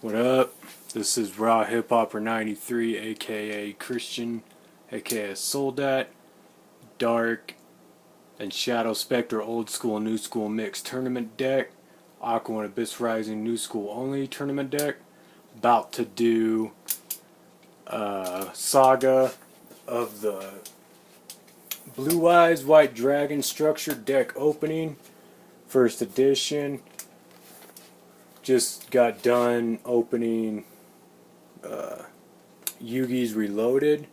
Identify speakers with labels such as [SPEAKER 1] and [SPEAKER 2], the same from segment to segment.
[SPEAKER 1] What up? This is Rawhiphopper93, aka Christian, aka Soldat, Dark, and Shadow Spectre Old School New School Mixed Tournament deck, Aqua and Abyss Rising New School Only Tournament deck. About to do Saga of the Blue Eyes White Dragon Structured Deck Opening, First Edition. Just got done opening Yugi's Reloaded.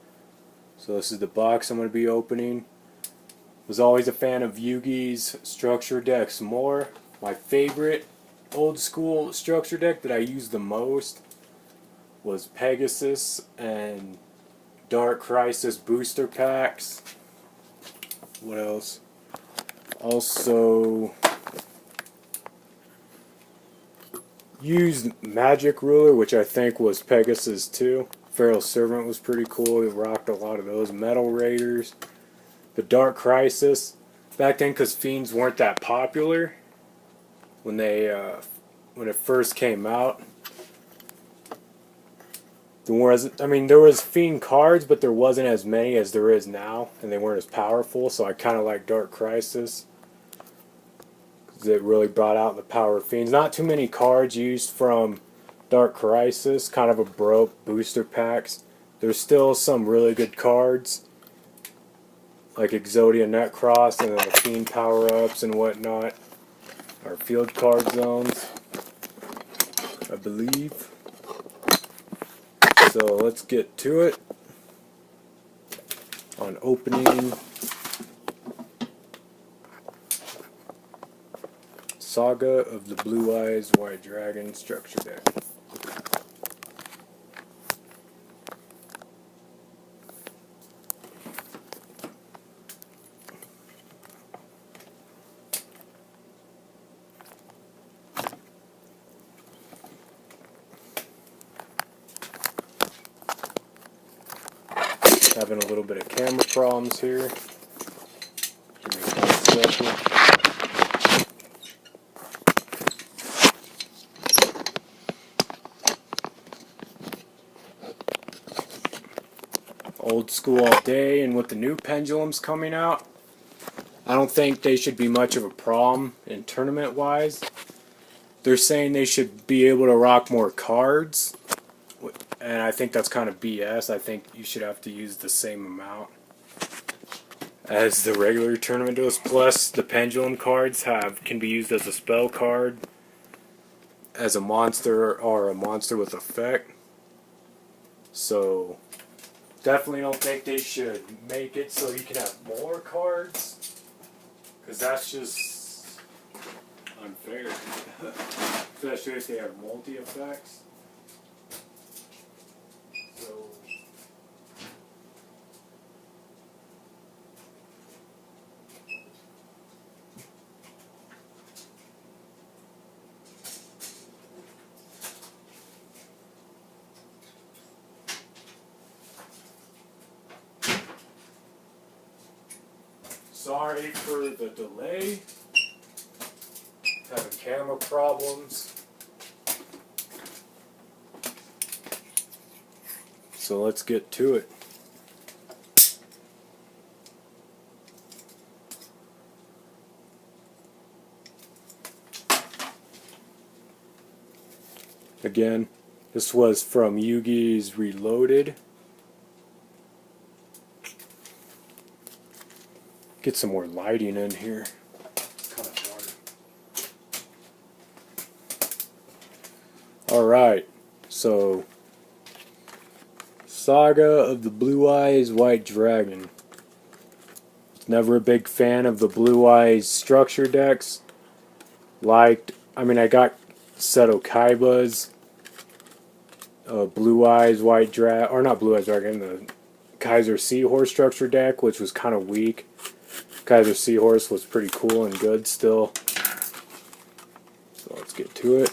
[SPEAKER 1] So this is the box I'm going to be opening. Was always a fan of Yugi's structure decks more. My favorite old school structure deck that I used the most was Pegasus and Dark Crisis booster packs. What else? Also used Magic Ruler, which I think was Pegasus too. Feral Servant was pretty cool. We rocked a lot of those. Metal Raiders. The Dark Crisis. Back then, because Fiends weren't that popular when they when it first came out. There was Fiend cards, but there wasn't as many as there is now, and they weren't as powerful. So I kind of like Dark Crisis. It really brought out the power of Fiends. Not too many cards used from Dark Crisis, kind of a broke booster packs. There's still some really good cards, like Exodia Netcross and then the Fiend power-ups and whatnot. Our field card zones, I believe. So let's get to it on opening Saga of the Blue Eyes White Dragon Structure Deck. Having a little bit of camera problems here. Give me 1 second. Old school all day, and with the new pendulums coming out, I don't think they should be much of a problem in tournament wise. They're saying they should be able to rock more cards, and I think that's kind of BS. I think you should have to use the same amount as the regular tournament does. Plus, the pendulum cards can be used as a spell card, as a monster, or a monster with effect. So definitely don't think they should make it so you can have more cards, because that's just unfair. Especially if they have multi-effects. So sorry for the delay. Having camera problems. So let's get to it. Again, this was from Yugi's Reloaded. Get some more lighting in here. It's kind of dark. Alright, so Saga of the Blue Eyes White Dragon. Never a big fan of the Blue Eyes structure decks. I got Seto Kaiba's Blue Eyes White Dragon, or not Blue Eyes Dragon, the Kaiser Seahorse structure deck, which was kind of weak. Kaiser Seahorse was pretty cool and good still. So let's get to it.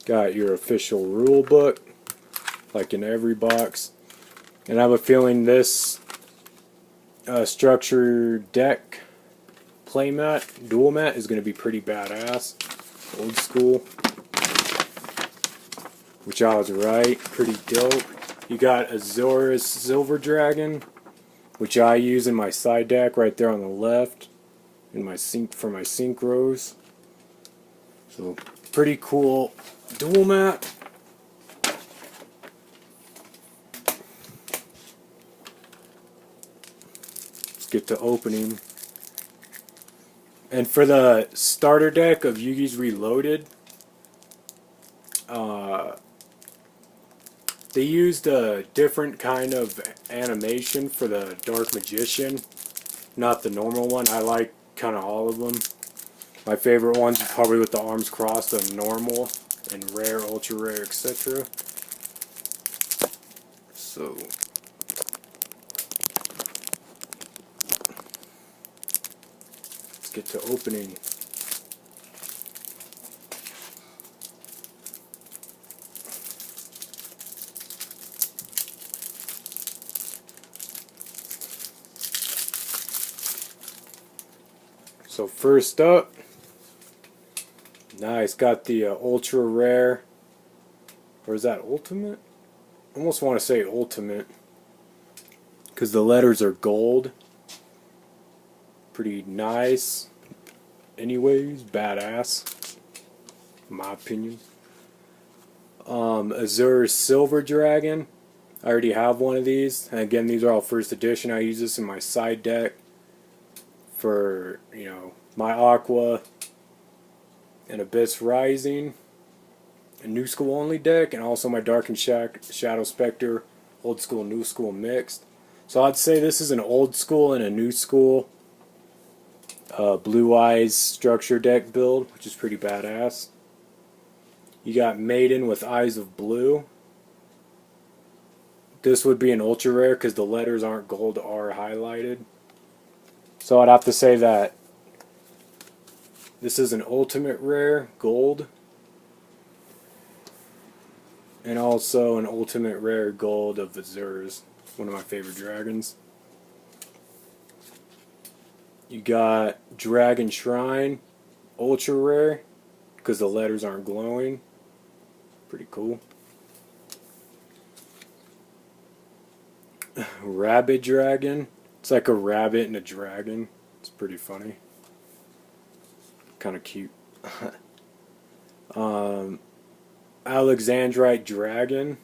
[SPEAKER 1] Got your official rule book, like in every box. And I have a feeling this Structure deck playmat, dual mat is going to be pretty badass. Old school. Which I was right. Pretty dope. You got Azura's Silver Dragon, which I use in my side deck right there on the left. In my for my synchros. So pretty cool dual mat. Let's get to opening. And for the starter deck of Yugi's Reloaded, they used a different kind of animation for the Dark Magician, not the normal one. I like kind of all of them. My favorite ones are probably with the arms crossed on normal and rare, ultra rare, etc. So let's get to opening. So first up, nice, got the ultra rare, or is that ultimate? I almost want to say ultimate, because the letters are gold. Pretty nice. Anyways, badass, in my opinion. Azura's Silver Dragon. I already have one of these. And again, these are all first edition. I use this in my side deck for, you know, my Aqua and Abyss Rising, a new school only deck, and also my Dark and Shadow Spectre old school new school mixed. So I'd say this is an old school and a new school Blue Eyes structure deck build, which is pretty badass. You got Maiden with Eyes of Blue. This would be an ultra rare because the letters aren't gold or highlighted. So I'd have to say that this is an ultimate rare, gold. And also an ultimate rare gold of Azura's, one of my favorite dragons. You got Dragon Shrine, ultra rare, because the letters aren't glowing. Pretty cool. Rabbit Dragon. It's like a rabbit and a dragon. It's pretty funny. Kind of cute. Alexandrite Dragon.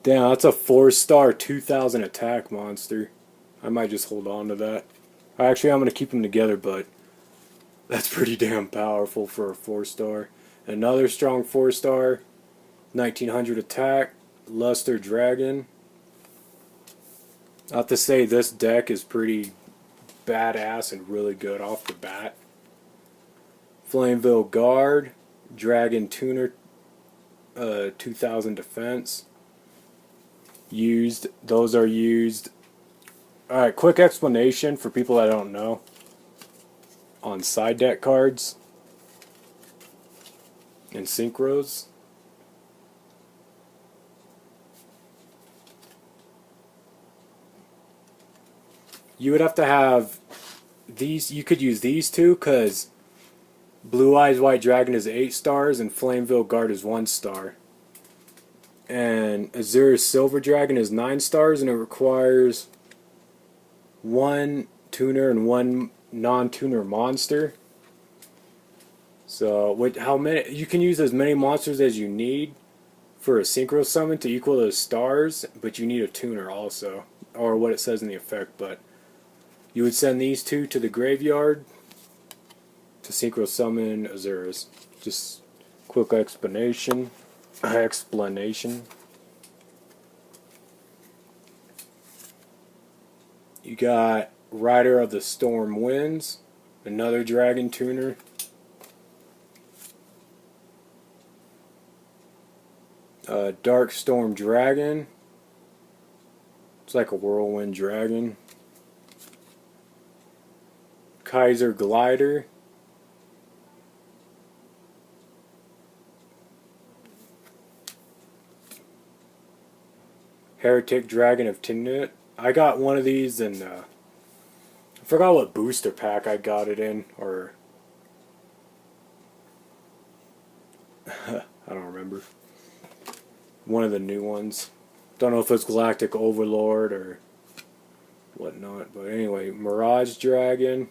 [SPEAKER 1] Damn, that's a 4-star 2000 attack monster. I might just hold on to that. Actually, I'm going to keep them together, but that's pretty damn powerful for a 4-star. Another strong 4-star 1900 attack. Luster Dragon. I have to say this deck is pretty badass and really good off the bat. Flameville Guard, Dragon Tuner, 2000 defense. Used, those are used. Alright, quick explanation for people that don't know. On side deck cards and synchros. You would have to have these, you could use these two because Blue Eyes White Dragon is 8 stars and Flameville Guard is 1 star. And Azura's Silver Dragon is 9 stars and it requires 1 tuner and 1 non-tuner monster. So with how many, you can use as many monsters as you need for a synchro summon to equal those stars, but you need a tuner also, or what it says in the effect. But you would send these two to the graveyard to synchro summon Azura's. Just quick explanation. You got Rider of the Storm Winds, another dragon tuner. Dark Storm Dragon. It's like a whirlwind dragon. Kaiser Glider. Heretic Dragon of Tinut. I got one of these and I forgot what booster pack I got it in, or I don't remember. One of the new ones. Don't know if it's Galactic Overlord or whatnot, but anyway, Mirage Dragon.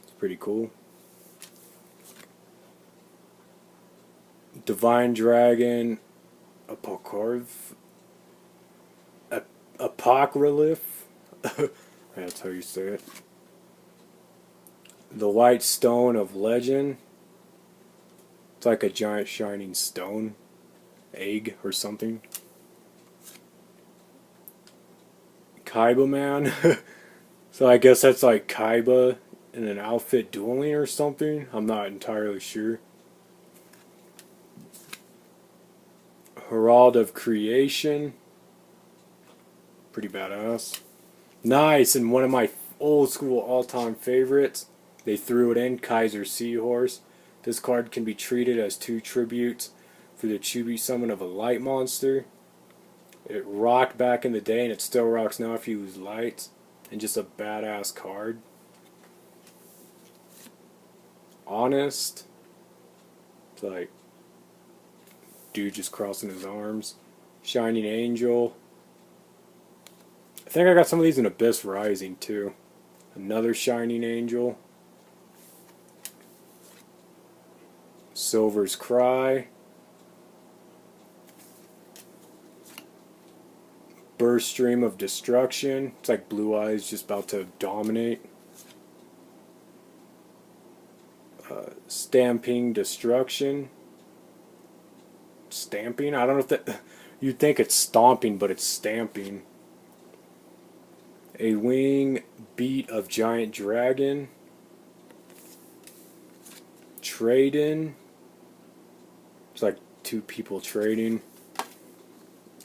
[SPEAKER 1] It's pretty cool. Divine Dragon, Apocryph. That's how you say it. The White Stone of Legend. It's like a giant shining stone. Egg or something. Kaiba Man. So I guess that's like Kaiba in an outfit dueling or something. I'm not entirely sure. Herald of Creation. Pretty badass. Nice, and one of my old school all-time favorites. They threw it in, Kaiser Seahorse. This card can be treated as 2 tributes for the Chibi summon of a light monster. It rocked back in the day and it still rocks now if you use lights. And just a badass card. Honest. It's like dude just crossing his arms. Shining Angel. I think I got some of these in Abyss Rising too. Another Shining Angel. Silver's Cry. Burst Stream of Destruction. It's like Blue Eyes just about to dominate. Stamping Destruction. Stamping? I don't know if that... You'd think it's stomping, but it's stamping. A Wing Beat of Giant Dragon. Trade-in. It's like 2 people trading.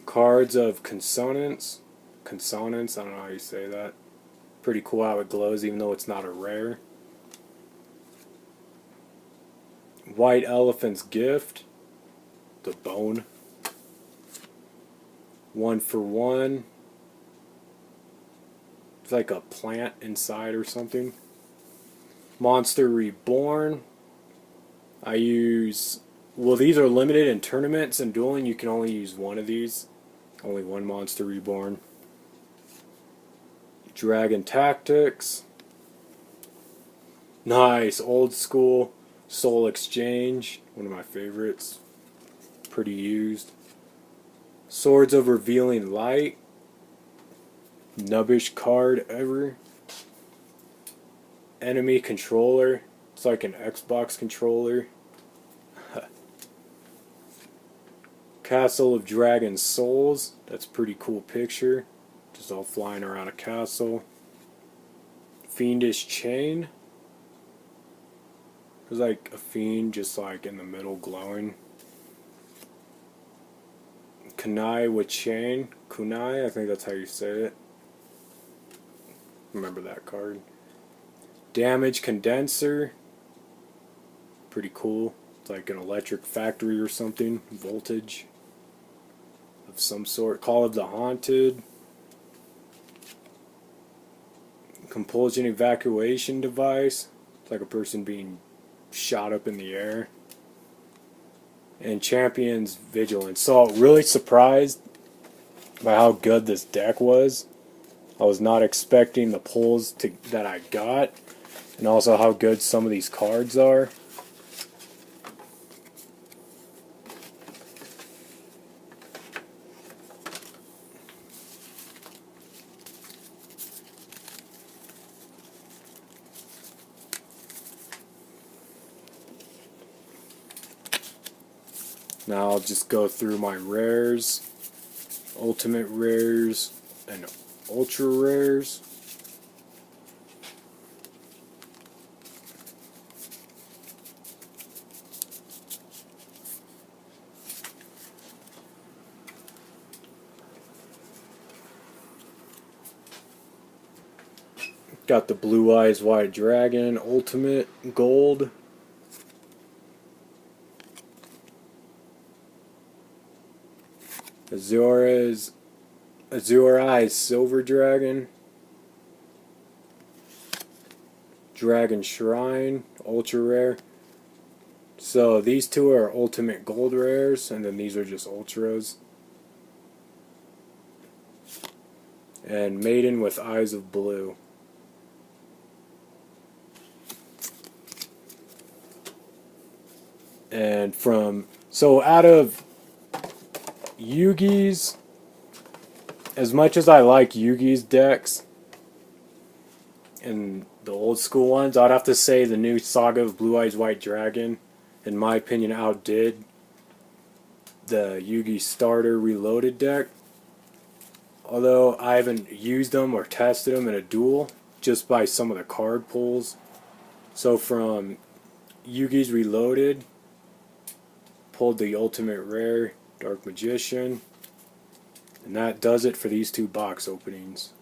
[SPEAKER 1] Cards of Consonance. Consonance, I don't know how you say that. Pretty cool how it glows even though it's not a rare. White Elephant's Gift. The bone. 1 for 1. It's like a plant inside or something. Monster Reborn. I use... Well, these are limited in tournaments and dueling. You can only use one of these. Only one Monster Reborn. Dragon Tactics. Nice. Old school. Soul Exchange. One of my favorites. Pretty used. Swords of Revealing Light. Nubbish card ever. Enemy Controller. It's like an Xbox controller. Castle of Dragon Souls. That's a pretty cool picture. Just all flying around a castle. Fiendish Chain. There's like a fiend just like in the middle glowing. Kunai with Chain. Kunai, I think that's how you say it. Remember that card. Damage Condenser. Pretty cool. It's like an electric factory or something. Voltage of some sort. Call of the Haunted. Compulsion Evacuation Device. It's like a person being shot up in the air. And Champion's Vigilance. So really surprised by how good this deck was. I was not expecting the pulls that I got. And also how good some of these cards are. Now I'll just go through my rares, ultimate rares, and ultra rares. Got the Blue Eyes White Dragon, ultimate, gold. Azores Azure Eyes Silver Dragon, Dragon Shrine, ultra rare. So these two are ultimate gold rares, and then these are just ultras. And Maiden with Eyes of Blue. And out of Yugi's, as much as I like Yugi's decks and the old school ones, I'd have to say the new Saga of Blue Eyes White Dragon, in my opinion, outdid the Yugi starter reloaded deck. Although I haven't used them or tested them in a duel, just by some of the card pulls. So from Yugi's Reloaded, pulled the Ultimate Rare, Dark Magician, and that does it for these two box openings.